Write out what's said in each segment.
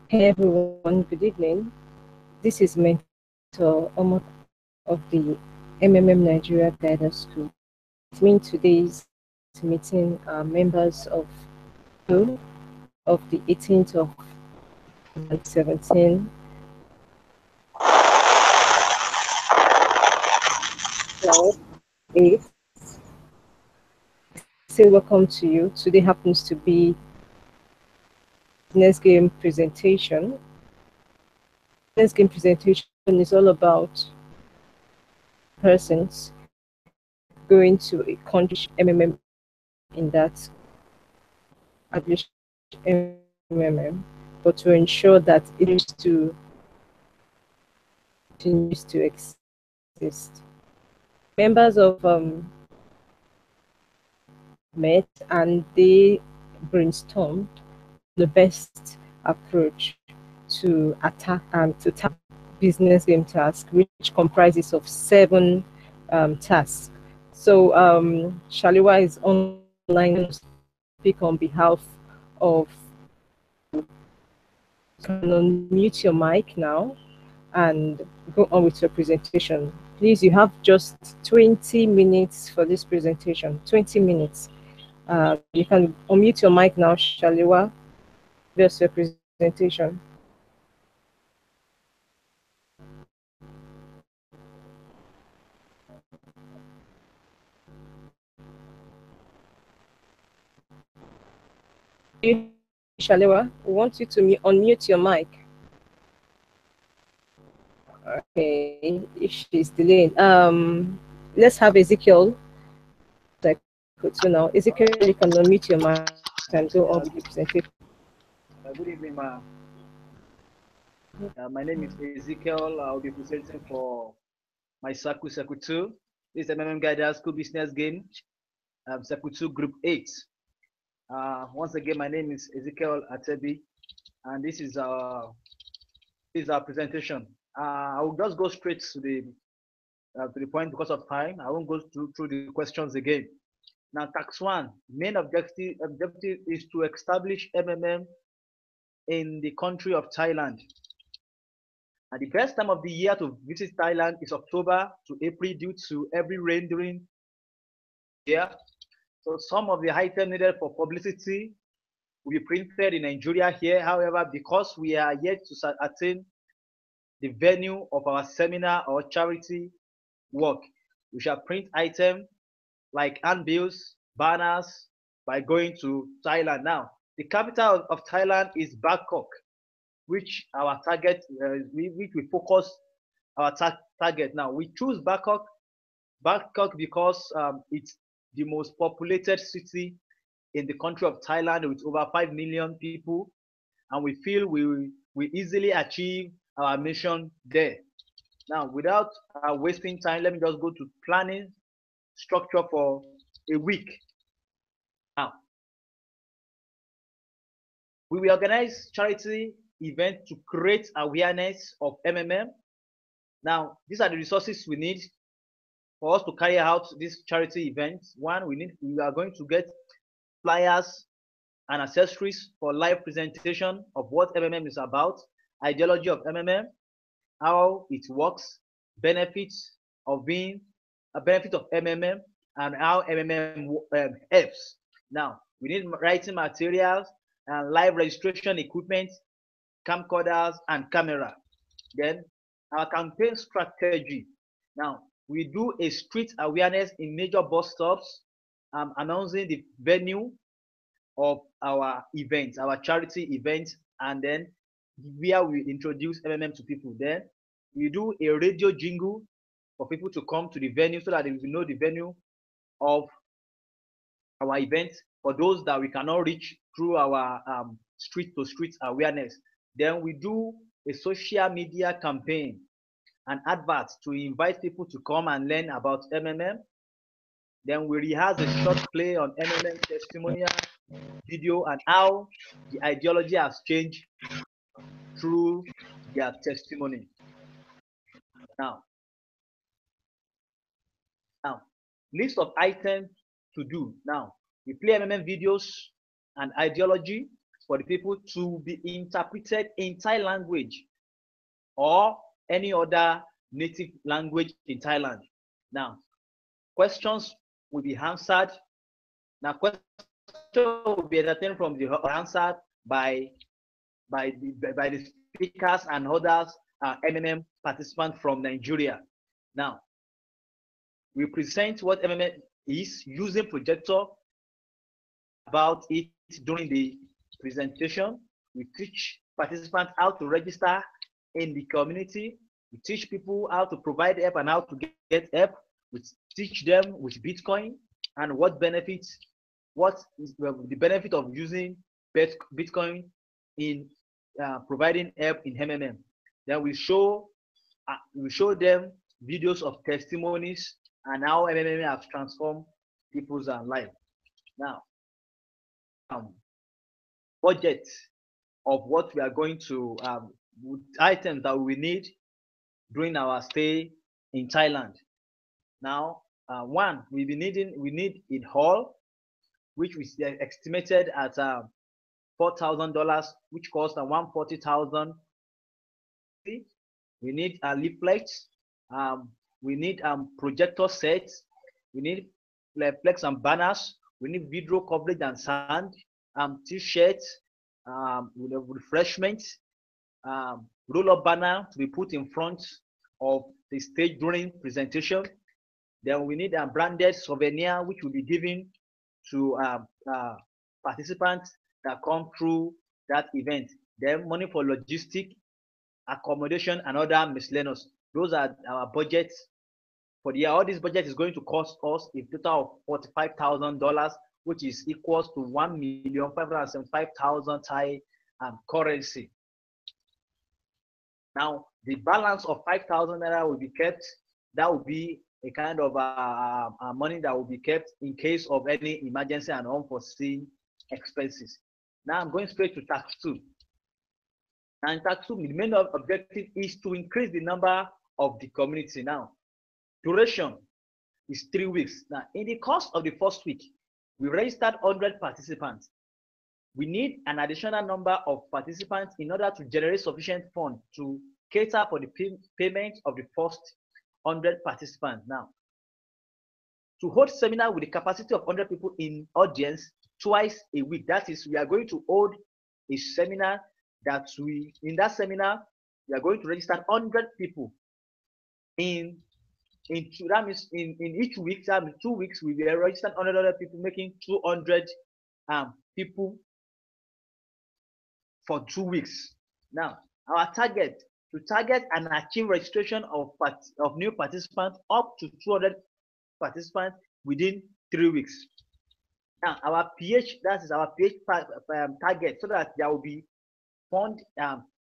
Hey everyone, good evening. This is Mentor Omar of the MMM Nigeria Guidance School. With me in today's meeting are members of school of the 18th of 2017 class 8. Say welcome to you. Today happens to be business game presentation. Business game presentation is all about persons going to a country MMM in that established MMM, but to ensure that it is to continues to exist. Members of met and they brainstormed the best approach to attack to tackle business game task, which comprises of 7 tasks. So Shaliwa is online to speak on behalf of. You can unmute your mic now and go on with your presentation. Please, you have just 20 minutes for this presentation. 20 minutes. You can unmute your mic now, Shaliwa. There's your presentation. Shaliwa, we want you to unmute your mic. Okay, if she's delaying, let's have Ezekiel. So now, Ezekiel, you can unmute your mic and go on with the presentation. Good evening, ma. My name is Ezekiel. I'll be presenting for my Saku 2. This is MMM Guidance School Business Game, Saku 2 Group 8. Once again, my name is Ezekiel Atebi, and this is our presentation. I will just go straight to the point because of time. I won't go through the questions again. Now, tax 1, main objective is to establish MMM in the country of Thailand. And the best time of the year to visit Thailand is October to April due to heavy rain during the year. So some of the items needed for publicity will be printed in Nigeria here. However, because we are yet to attain the venue of our seminar or charity work, we shall print items like handbills, banners by going to Thailand. Now, the capital of Thailand is Bangkok, which our target, which we focus our target. Now, we choose Bangkok because it's the most populated city in the country of Thailand with over 5 million people, and we feel we easily achieve our mission there. Now, without wasting time, let me just go to planning structure for a week. Now, we will organize charity event to create awareness of MMM. Now, these are the resources we need for us to carry out this charity event. One, we are going to get flyers and accessories for live presentation of what MMM is about, ideology of MMM, how it works, benefits of being a benefit of MMM, and how MMM helps. Now, we need writing materials and live registration equipment, camcorders, and camera. Then our campaign strategy. Now, we do a street awareness in major bus stops, announcing the venue of our event, our charity event, and then where we introduce MMM to people. Then we do a radio jingle for people to come to the venue so that they will know the venue of our event for those that we cannot reach through our street to street awareness. Then we do a social media campaign and adverts to invite people to come and learn about MMM. Then we rehearse a short play on MMM testimonial video and how the ideology has changed through their testimony. Now, list of items to do. Now, we play MMM videos and ideology. for the people to be interpreted in Thai language or any other native language in Thailand. Now, questions will be answered. Now, questions will be entertained from the answered by the speakers and others, MMM participants from Nigeria. Now, we present what MMM is using projector about it during the presentation. We teach participants how to register in the community. We teach people how to provide help and how to get help. We teach them with Bitcoin and what benefits, what is the benefit of using Bitcoin in providing help in MMM. Then we show them videos of testimonies and how MMM has transformed people's life. Now, budget of what we are going to items that we need during our stay in Thailand. Now, one, we need a hall, which we estimated at $4,000, which costs $140,000. We need leaflets. We need projector sets. We need flex and banners. We need video coverage and sound. T-shirts, with refreshments, roll-up banner to be put in front of the stage during presentation. Then we need a branded souvenir which will be given to participants that come through that event. Then money for logistic, accommodation, and other miscellaneous. Those are our budgets for the year. All this budget is going to cost us a total of $45,000, which is equals to 1,575,000 Thai currency. Now, the balance of 5,000 naira will be kept. That will be a kind of money that will be kept in case of any emergency and unforeseen expenses. Now, I'm going straight to tax 2. And tax 2, the main objective is to increase the number of the community. Now, duration is 3 weeks. Now, in the course of the first week, we registered 100 participants. We need an additional number of participants in order to generate sufficient funds to cater for the payment of the first 100 participants. Now, to hold seminar with the capacity of 100 people in audience twice a week, that is, we are going to hold a seminar in that seminar, we are going to register 100 people that means in each week, that means 2 weeks, we will register 100 people, making 200 people for 2 weeks. Now, our target to target and achieve registration of new participants up to 200 participants within 3 weeks. Now, our PH, that is our PH target, so that there will be fund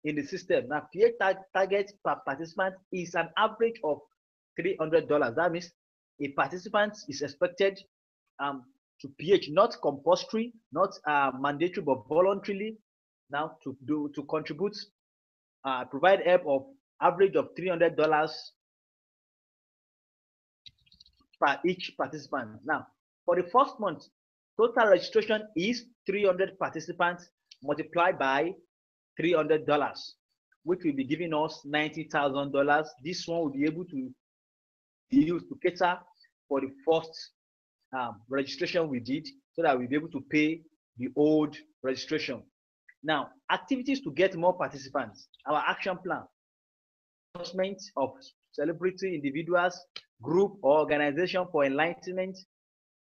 in the system. Now, PH target per participant is an average of $300. That means a participant is expected to PH, not compulsory, not mandatory, but voluntarily, now to contribute, provide help of average of $300 per each participant. Now, for the first month, total registration is 300 participants multiplied by $300, which will be giving us $90,000. This one will be able to be used to cater for the first registration we did, so that we'll be able to pay the old registration. Now, activities to get more participants. Our action plan: announcement of celebrity individuals, group, or organization for enlightenment,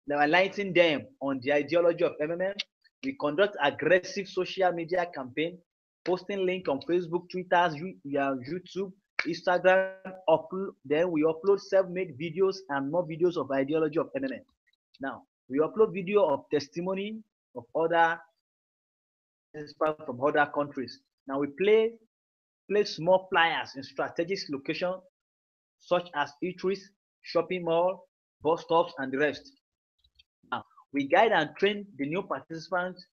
enlightening them on the ideology of MMM. We conduct aggressive social media campaign, posting link on Facebook, Twitter, YouTube, Instagram. Then we upload self-made videos and more videos of ideology of MMM. Now, we upload video of testimony of other participants from other countries. Now, we place small flyers in strategic locations such as eateries, shopping mall, bus stops, and the rest. Now, we guide and train the new participants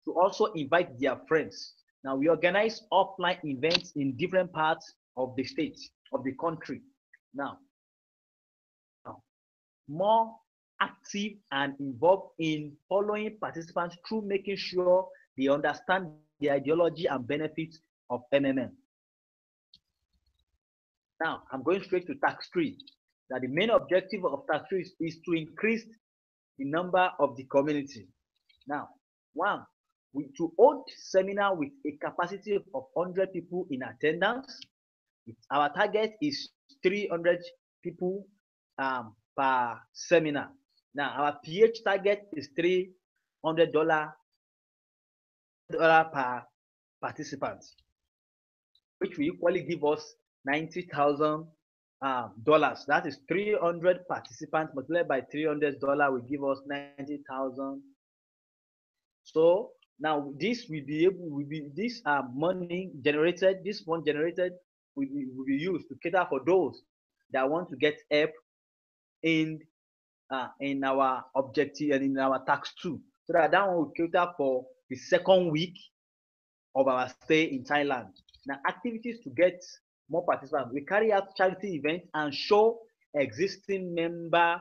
to also invite their friends. Now, we organize offline events in different parts of the state, of the country. Now, more active and involved in following participants through making sure they understand the ideology and benefits of MMM. Now, I'm going straight to tax 3. That the main objective of tax 3 is to increase the number of the community. Now, one, to hold seminar with a capacity of 100 people in attendance. Our target is 300 people per seminar. Now, our PH target is $300 per participant, which will equally give us $90,000. That is 300 participants multiplied by $300 will give us 90,000. So now this will be this money generated, this fund generated will be used to cater for those that want to get help in our objective and in our tax 2. So that one will cater for the second week of our stay in Thailand. Now, activities to get more participants. We carry out charity events and show existing member.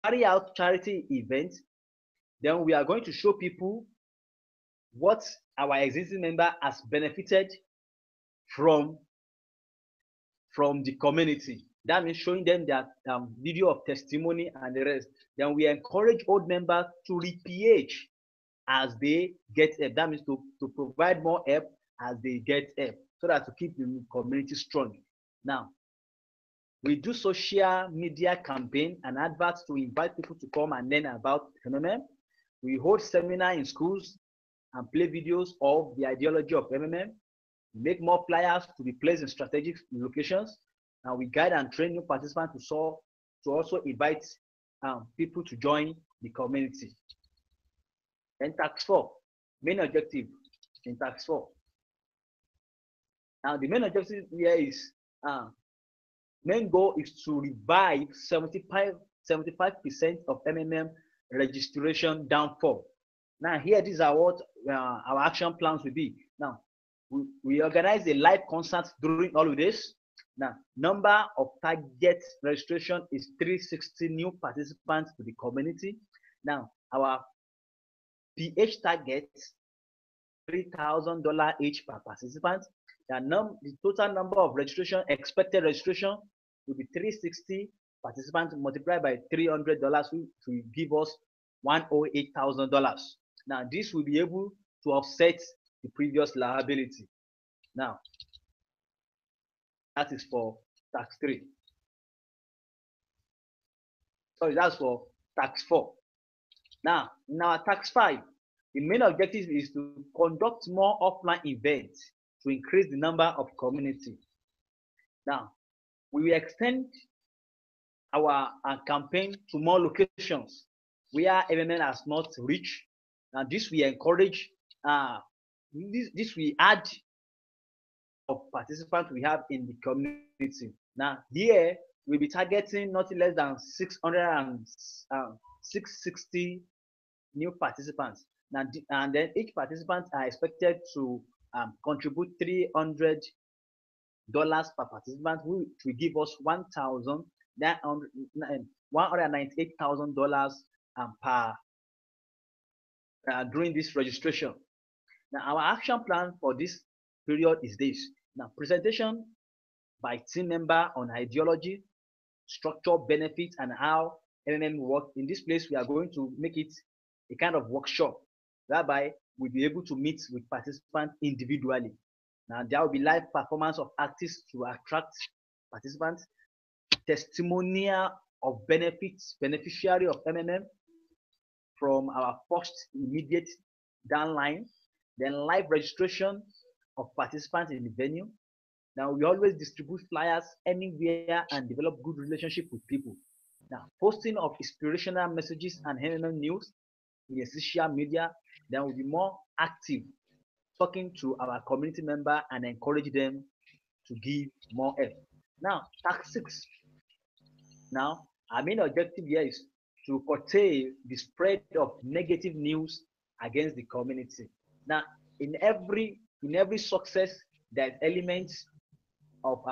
Carry out charity events. Then we are going to show people what our existing member has benefited from the community. That means showing them that video of testimony and the rest. Then we encourage old members to re-PH as they get help. That means to provide more help as they get help, so that to keep the community strong. Now, we do social media campaign and adverts to invite people to come and learn about MMM. We hold seminar in schools and play videos of the ideology of MMM. Make more flyers to be placed in strategic locations, and we guide and train new participants to also invite people to join the community. Then tax 4, main objective in tax 4. Now the main objective here is main goal is to revive 75% of MMM registration downfall. Now here, these are what our action plans will be. Now we organize a live concert during all of this. Now, number of target registration is 360 new participants to the community. Now, our PH targets $3,000 each per participant. The total number of registration, expected registration, will be 360 participants multiplied by $300, which will give us $108,000. Now, this will be able to offset the previous liability. Now, that is for tax 3. Sorry, that's for tax 4. Now, in our tax 5, the main objective is to conduct more offline events to increase the number of community. Now, we will extend our campaign to more locations where MMM has not reached. Now, this we encourage. This we add of participants we have in the community. Now, here we'll be targeting not less than 660 new participants. Now, and then each participant are expected to contribute $300 per participant, which will give us $198,000 per during this registration. Now, our action plan for this period is this. Now, presentation by team member on ideology, structure, benefits, and how MMM works. In this place, we are going to make it a kind of workshop, whereby we'll be able to meet with participants individually. Now, there will be live performance of artists to attract participants, testimonial of beneficiary of MMM from our first immediate downline, then live registration of participants in the venue. Now, we always distribute flyers anywhere and develop good relationship with people. Now, posting of inspirational messages and MMM news in the social media, then we'll be more active, talking to our community member and encourage them to give more help. Now, tax 6. Now, our main objective here is to curtail the spread of negative news against the community. Now, in every success, there's elements of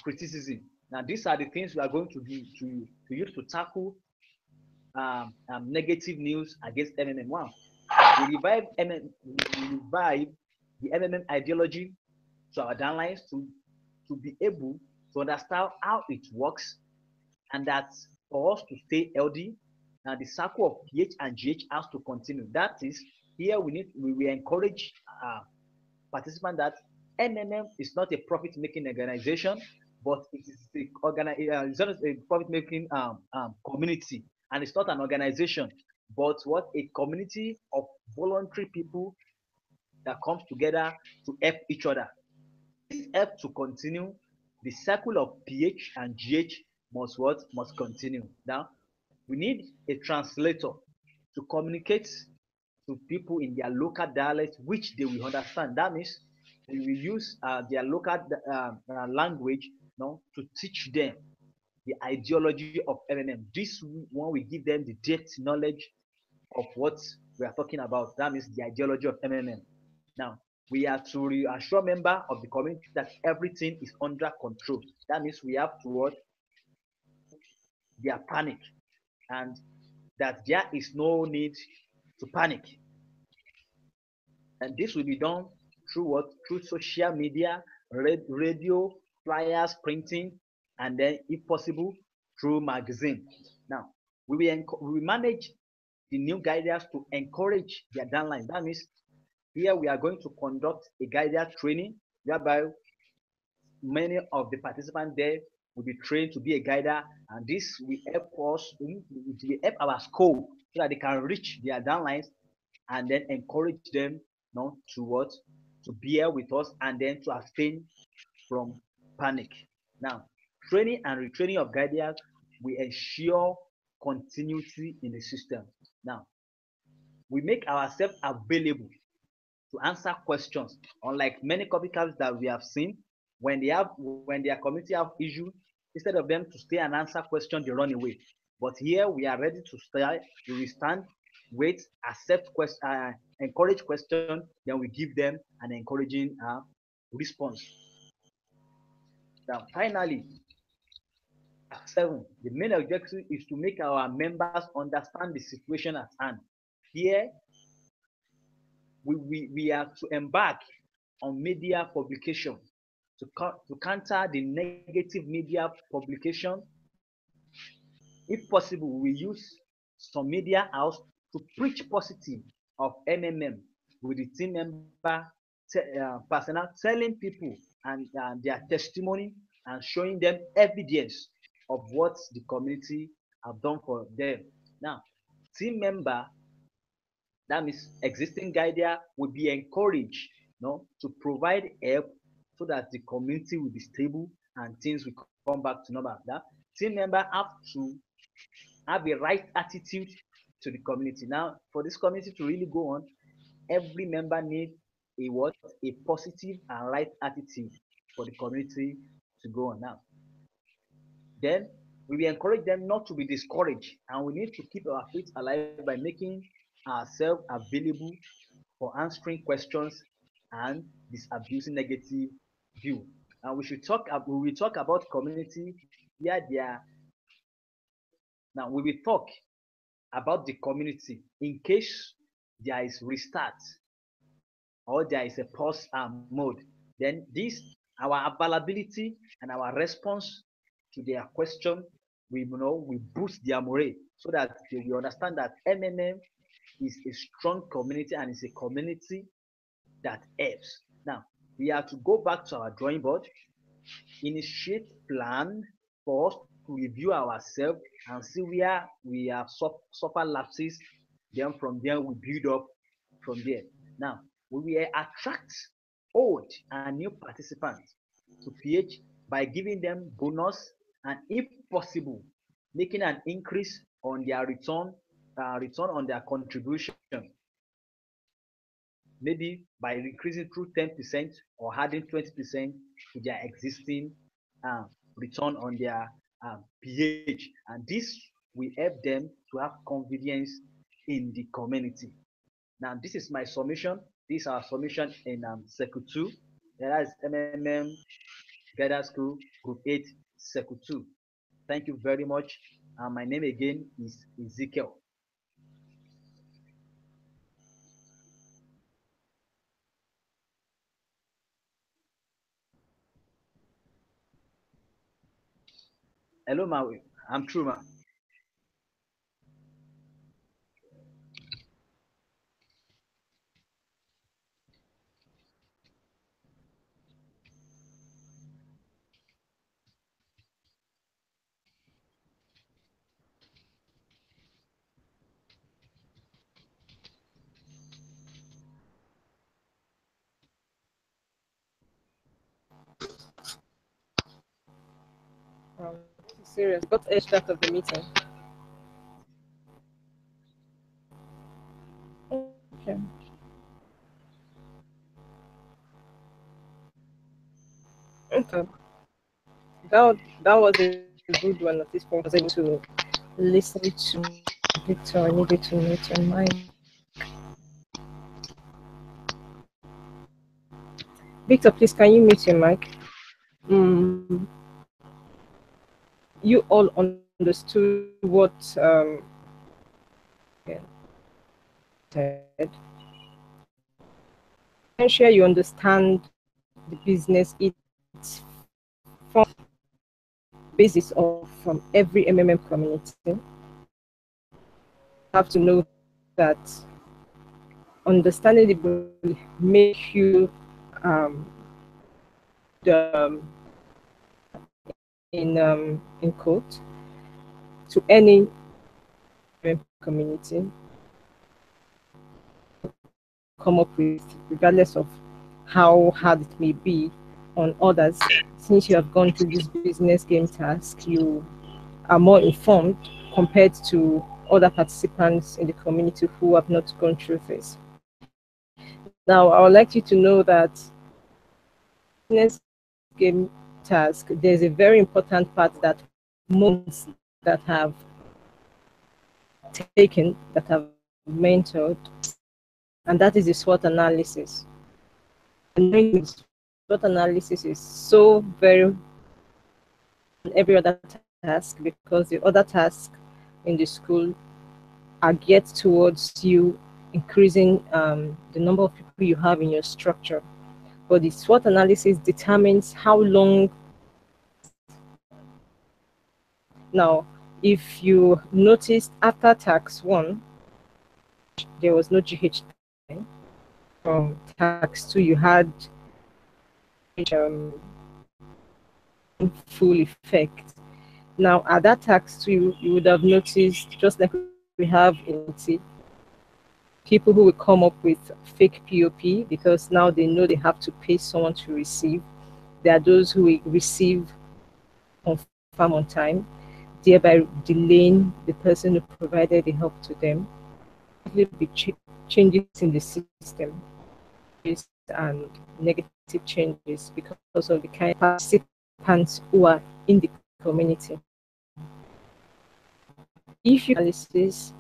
criticism. Now, these are the things we are going to use to tackle negative news against MMM. Wow. We revive the MMM ideology to our downlines to be able to understand how it works, and that for us to stay healthy, and the cycle of pH and GH has to continue. That is, here we encourage participants that MMM is not a profit-making organization, but it is it's not a profit-making community, and it's not an organization, but what a community of voluntary people that comes together to help each other. This help to continue the cycle of pH and GH must continue. Now we need a translator to communicate to people in their local dialect which they will understand. That means we will use their local language, to teach them the ideology of MMM. This one will give them the depth knowledge of what we are talking about. That means the ideology of MMM. Now, we are to reassure member of the community that everything is under control. That means we have to their panic, and that there is no need to panic. And this will be done through what? Through social media, radio, flyers, printing, and then, if possible, through magazine. Now, we manage the new guidance to encourage their downline. That means here we are going to conduct a guidance training whereby many of the participants there will be trained to be a guider, and this will help us, it will help our scope so that they can reach their downlines and then encourage them, to what? To bear with us, and then to abstain from panic. Now, training and retraining of guardians will ensure continuity in the system. Now, we make ourselves available to answer questions, unlike many copycats that we have seen. When their community have issue, instead of them to stay and answer questions, they run away. But here we are ready to stay. We will stand, wait, accept question, encourage question, then we give them an encouraging response. Now, finally, 7, the main objective is to make our members understand the situation at hand. Here, we are to embark on media publication to counter the negative media publication. If possible, we use some media house to preach positive of MMM with the team member personnel, telling people and their testimony, and showing them evidence of what the community have done for them. Now, team member, that means existing guardian, will be encouraged, to provide help so that the community will be stable and things will come back to normal. That team member have to have a right attitude to the community. Now, for this community to really go on, every member needs a what? A positive and right attitude for the community to go on. Now, then we will encourage them not to be discouraged, and we need to keep our faith alive by making ourselves available for answering questions and disabusing negative view. And we will talk about community where they are. Now we will talk about the community in case there is restart or there is a pause mode. Then this, our availability and our response to their question, we boost their morale so that they will understand that MMM is a strong community and it's a community that helps. Now, we have to go back to our drawing board, initiate plan for us to review ourselves and see where we have suffered lapses. Then from there, we build up from there. Now, we will attract old and new participants to PH by giving them bonus, and if possible, making an increase on their return on their contribution, maybe by increasing through 10% or adding 20% to their existing uh, return on their PH. And this will help them to have confidence in the community. Now, this is my submission. This is our submission in Circle 2. That is MMM Guidance School Group 8, Circle 2. Thank you very much. And my name again is Ezekiel. Hello, ma. I'm true, ma. Um, Serious. Got edged out of the meeting. Okay. Okay. That was a good one. At this point, I was able to listen to Victor. I needed to mute your mic. Victor, please, can you mute your mic? You all understood what said. I'm sure you understand the business. It's from basis of from every MMM community. You have to know that understanding it will make you the in quote to any community come up with, regardless of how hard it may be on others. Since you have gone through this business game task, you are more informed compared to other participants in the community who have not gone through this. Now, I would like you to know that business game task, there's a very important part that most that have taken, that have mentored, and that is the SWOT analysis. And SWOT analysis is so very every other task, because the other tasks in the school are geared towards you increasing the number of people you have in your structure. But the SWOT analysis determines how long. Now, if you noticed after tax 1, there was no GH. From tax 2, you had full effect. Now, at that tax 2, you would have noticed, just like we have in T, people who will come up with fake POP because now they know they have to pay someone to receive. There are those who will receive confirm on time, thereby delaying the person who provided the help to them. There will be changes in the system and negative changes because of the kind of participants who are in the community. If you analysis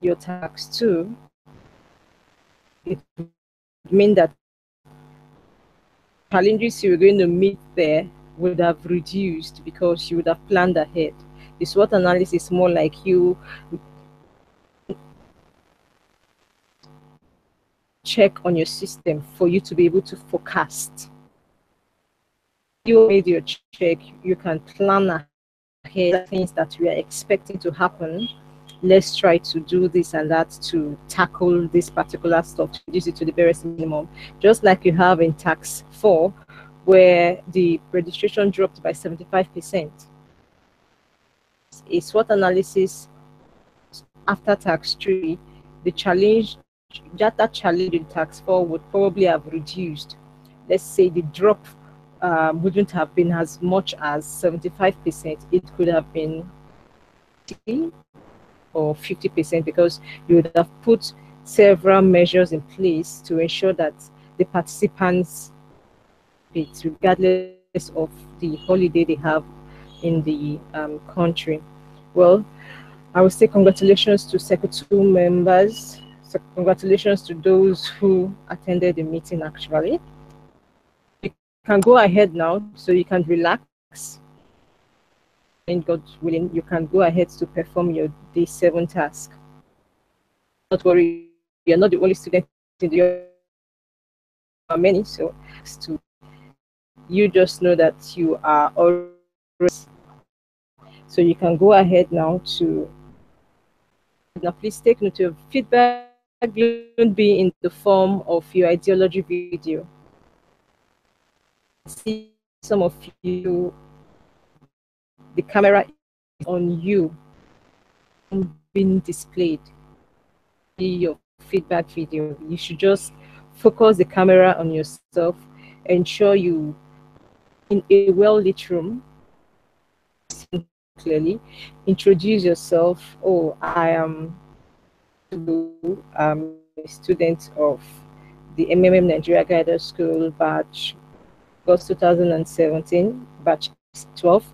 your tax 2, it would mean that challenges you were going to meet there would have reduced because you would have planned ahead. The SWOT analysis is more like you check on your system for you to be able to forecast. You made your check, you can plan ahead things that we are expecting to happen. Let's try to do this and that to tackle this particular stuff, to reduce it to the barest minimum. Just like you have in tax 4, where the registration dropped by 75%. A SWOT analysis after tax 3, the challenge, that challenge in tax 4 would probably have reduced. Let's say the drop wouldn't have been as much as 75%. It could have been 50 or 50% because you would have put several measures in place to ensure that the participants, regardless of the holiday they have in the country. Well, I will say congratulations to Secretary members. So congratulations to those who attended the meeting actually. You can go ahead now so you can relax. and God willing, you can go ahead to perform your day 7 task. Not worry, you're not the only student in the many, so to you just know that you are already, so you can go ahead now to now please take note of feedback won't be in the form of your ideology video. See some of you, the camera is on you being displayed. Your feedback video, you should just focus the camera on yourself, ensure you in a well-lit room clearly, introduce yourself. Oh, I am a student of the MMM Nigeria Guided School batch August 2017, batch 12,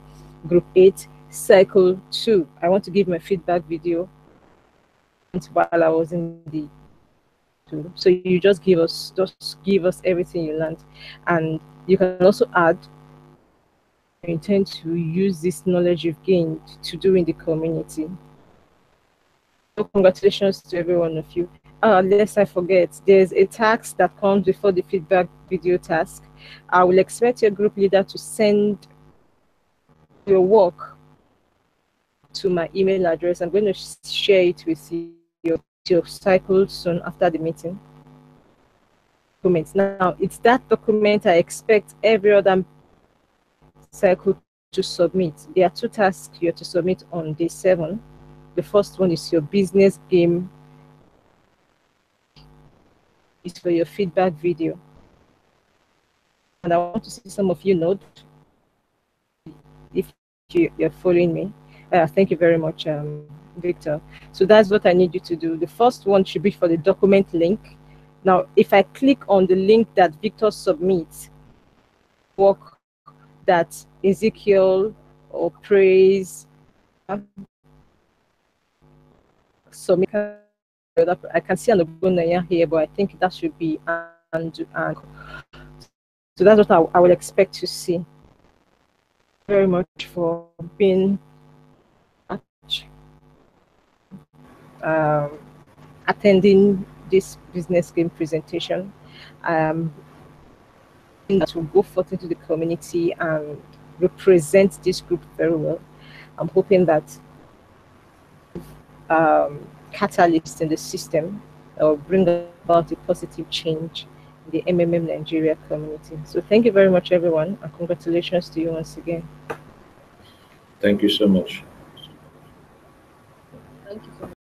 group 8, cycle 2. I want to give my feedback video while I was in the tool. So you just give us everything you learned, and you can also add you intend to use this knowledge you've gained to do in the community. So congratulations to every one of you. Lest I forget, there's a task that comes before the feedback video task. I will expect your group leader to send your work to my email address. I'm going to share it with your cycle soon after the meeting. Now, it's that document I expect every other cycle to submit. There are 2 tasks you have to submit on day 7. The first one is your business game. It's for your feedback video. And I want to see some of you note if you're following me. Thank you very much, Victor. So that's what I need you to do. The first one should be for the document link. Now, if I click on the link that Victor submits, work that Ezekiel or Praise submit, I can see an Ogbonnaya here, but I think that should be and so that's what I will expect to see. Very much for being attending this business game presentation. That will go forth into the community and represent this group very well. I'm hoping that catalyst in the system will bring about a positive change in the MMM Nigeria community. So thank you very much, everyone, and congratulations to you once again. Thank you so much. Thank you so much.